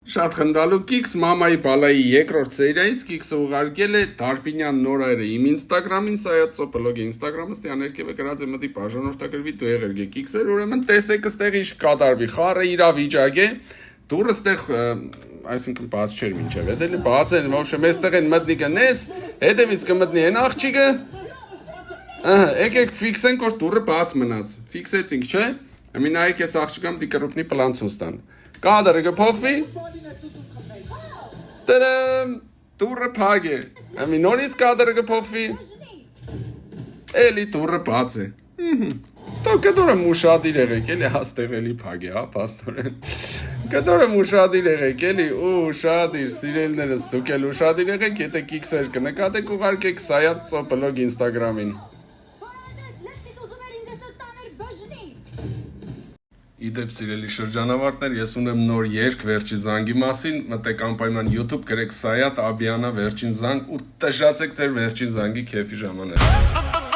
Շատ խնդալու Կիքս մամայի բալայի երկրորդ սերիայից Կիքսը ուղարկել է Դարբինյան նորայրը իմ ինստագրամին, սա է ծոպլոգի ինստագրամը, ստի աներկևը գրած է մտի բաժանորդակրվի դու եղերգ է Կիքսեր, ուրեմն տեսեք ստեղ ինչ կատարվի, խառը իրա վիճակ է, դուրը ստեղ, այսինքն բաց չեր մինչև, հետելի բաց են, ոբշեմ, եստեղ են մտնի կնես, հետևից կմտնի են աղջիկը, եկեք ֆիքսենք, որ դուրը բաց մնաց, ֆիքսեցինք, չէ, մի նայեք ես աղջիկամ դի կրուպնի պլանցուն ստան, կադրը կփոխվի, տերեմ, դուրը փակ է, ամի նորից կադրը կփոխվի, էլի դուրը բաց է, Տո կդորը մուշադիր եղեք, էլի հաստեղ էլի փակ է, հա, պաստորեն, կդորը մուշադիր եղեք, էլի ուշադիր, սիրելներս, դուք էլ ուշադիր եղեք, եթե Կիքսեր կնկատեք ուղարկեք Սայաթ Ծոպլոգ ինստագրամին։ Իդեպ սիրելի շրջանավարտներ, ես ունեմ նոր երգ վերջի զանգի մասին, մտեք անպայման YouTube գրեք Սայաթ Աբյանը վերջին զանգ ու տժացեք ձեր վերջին զանգի քեֆի ժամանակ։